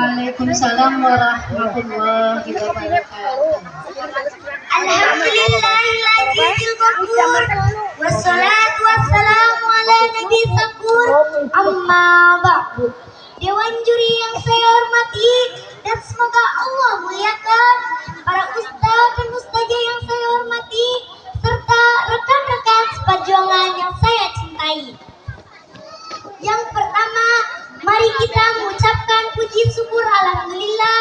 Waalaikumsalam warahmatullahi wabarakatuh. Alhamdulillahilladzil ghafur wassalatu wassalamu ala nabi sakur amma ba'du. Dewan juri yang saya hormati dan semoga Allah muliakan, para ustaz dan ustazah yang saya hormati, serta rekan-rekan seperjuangan yang saya cintai. Yang pertama, mari kita mengucapkan puji syukur alhamdulillah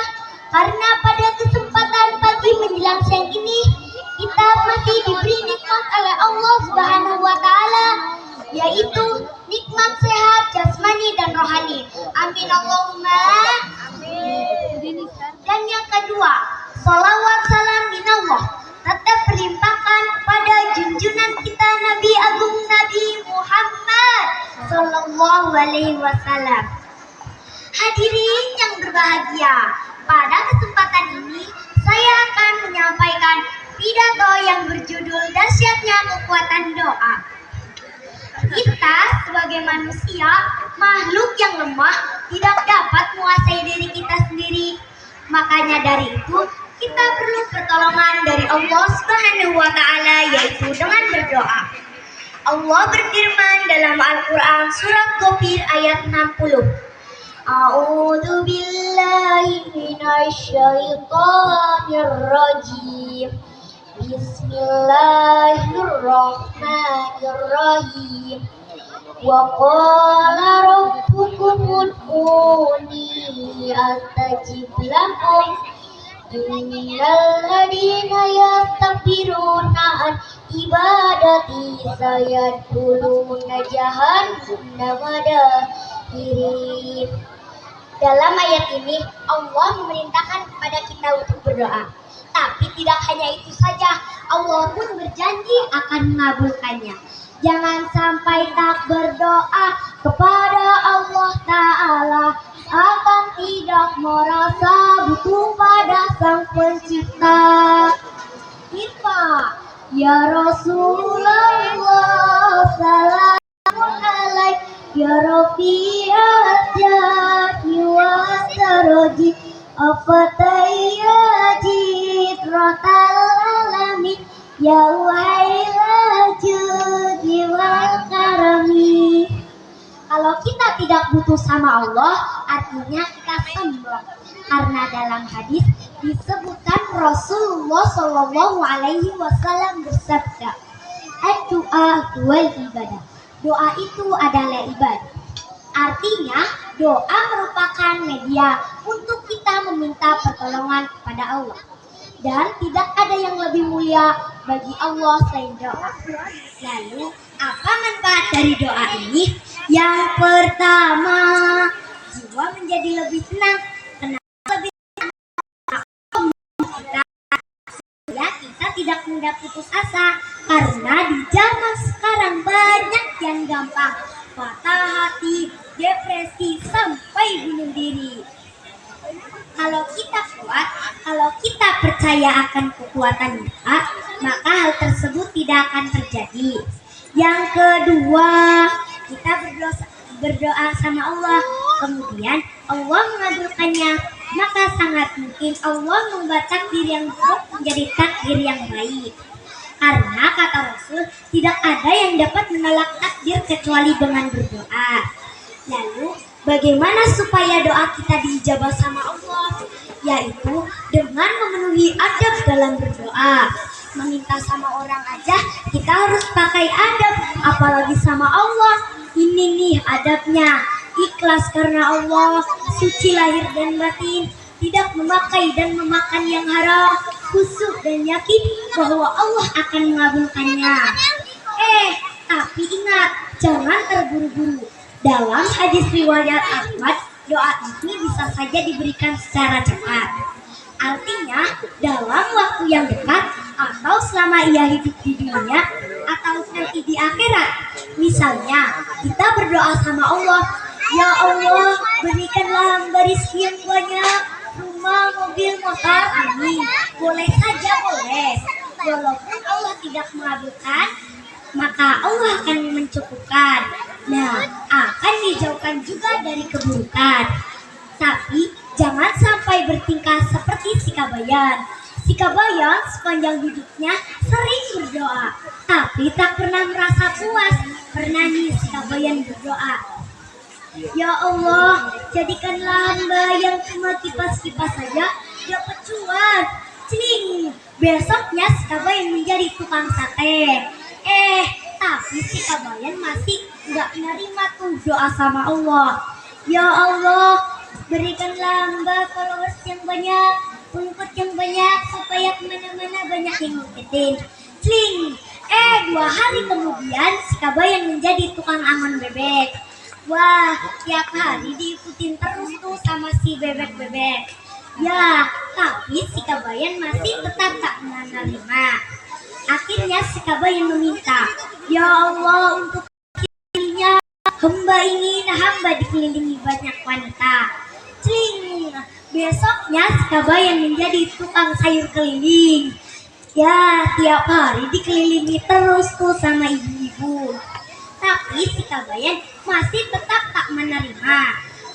karena pada kesempatan pagi menjelang siang ini kita masih diberi nikmat oleh Allah Subhanahu wa taala, yaitu nikmat sehat jasmani dan rohani. Amin Allahumma amin. Dan yang kedua, salawat salam minallah tetap berlimpahkan pada junjungan kita Nabi Agung Nabi Muhammad sallallahu alaihi wasallam. Hadirin yang berbahagia, pada kesempatan ini saya akan menyampaikan pidato yang berjudul Dahsyatnya Kekuatan Doa. Kita sebagai manusia, makhluk yang lemah, tidak dapat menguasai diri kita sendiri. Makanya dari itu, kita perlu pertolongan dari Allah Subhanahu wa taala, yaitu dengan berdoa. Allah berfirman dalam Al-Qur'an surat Ghafir ayat 60. A'udzu billahi minasy syaithanir rajim. Bismillahirrahmanirrahim. Wa qala rabbukum ud'uni astajib lakum. Innal ladina yastakbiruna an ibadati sayadkhuluna jahannama dakhirin. Dalam ayat ini Allah memerintahkan kepada kita untuk berdoa. Tapi tidak hanya itu saja, Allah pun berjanji akan mengabulkannya. Jangan sampai tak berdoa kepada Allah Ta'ala, akan tidak merasa butuh pada Sang Pencipta. Kita, ya Rasulullah, salamun alaik, ya Rafi'at wa taraji, afatayajid rotal alamin, ya wailajudi wal karami. Kalau kita tidak butuh sama Allah, artinya kita sombong. Karena dalam hadis disebutkan Rasulullah Shallallahu Alaihi Wasallam bersabda, "Doa wal ibadah." Doa itu adalah ibadah. Artinya, doa merupakan media untuk kita meminta pertolongan kepada Allah. Dan tidak ada yang lebih mulia bagi Allah selain doa. Lalu, apa manfaat dari doa ini? Yang pertama, jiwa menjadi lebih tenang. Kenapa lebih tenang? Kita tidak mudah putus asa. Karena di zaman sekarang banyak yang gampang patah hati, depresi, sampai bunuh diri. Kalau kita kuat, kalau kita percaya akan kekuatan doa, maka hal tersebut tidak akan terjadi. Yang kedua, kita berdoa sama Allah, kemudian Allah mengabulkannya, maka sangat mungkin Allah membuat takdir yang buruk menjadi takdir yang baik. Karena kata Rasul, tidak ada yang dapat menolak takdir kecuali dengan berdoa. Lalu, bagaimana supaya doa kita diijabah sama Allah? Yaitu dengan memenuhi adab dalam berdoa. Meminta sama orang aja, kita harus pakai adab, apalagi sama Allah. Ini nih adabnya, ikhlas karena Allah, suci lahir dan batin, tidak memakai dan memakan yang haram, khusyuk dan yakin bahwa Allah akan mengabulkannya. Tapi ingat, jangan terburu-buru. Dalam hadis riwayat Ahmad, doa ini bisa saja diberikan secara cepat. Artinya, dalam waktu yang dekat atau selama ia hidup di dunia atau nanti di akhirat. Misalnya, kita berdoa sama Allah, ya Allah, berikanlah hamba rezeki yang banyak, rumah, mobil, motor, amin. Boleh saja, boleh. Walaupun Allah tidak mengabulkan, maka Allah akan mencukupkan. Nah, akan dijauhkan juga dari keburukan. Tapi jangan jangan sampai bertingkah seperti si Kabayan. Si Kabayan sepanjang hidupnya sering berdoa, tapi tak pernah merasa puas. Pernah nih si Kabayan berdoa, "Ya Allah, jadikanlah hamba yang cuma kipas-kipas saja dapat cuan." Celing, besoknya si Kabayan menjadi tukang sate. Tapi si Kabayan masih nggak menerima tuh doa sama Allah. "Ya Allah, berikanlah hamba followers yang banyak, pengikut yang banyak, supaya kemana-mana banyak yang ngikutin." Celing, 2 hari kemudian si Kabayan menjadi tukang angon bebek. Wah, tiap hari diikutin terus tuh sama si bebek-bebek. Ya, tapi si Kabayan masih tetap tak menerima. Akhirnya si Kabayan meminta, "Ya Allah, untuk dirinya hamba ingin hamba dikelilingi banyak wanita." Celing, besoknya si Kabayan menjadi tukang sayur keliling. Ya, tiap hari dikelilingi terus tuh sama ibu-ibu. Tapi si Kabayan masih tetap tak menerima.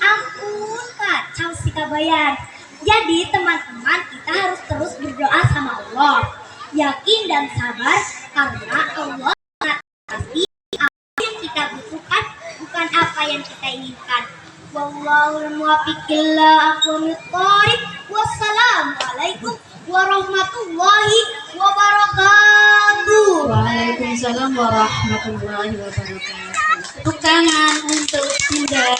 Ampun, kacau si Kabayan. Jadi teman-teman, kita harus terus berdoa sama Allah. Yakin dan sabar karena Allah pasti apa yang kita butuhkan, bukan apa yang kita inginkan. Wallahul muwaffiq ila aqwamit thoriq. Wassalamualaikum warahmatullahi wabarakatuh. Waalaikumsalam warahmatullahi wabarakatuh. Tepuk tangan untuk Dinda.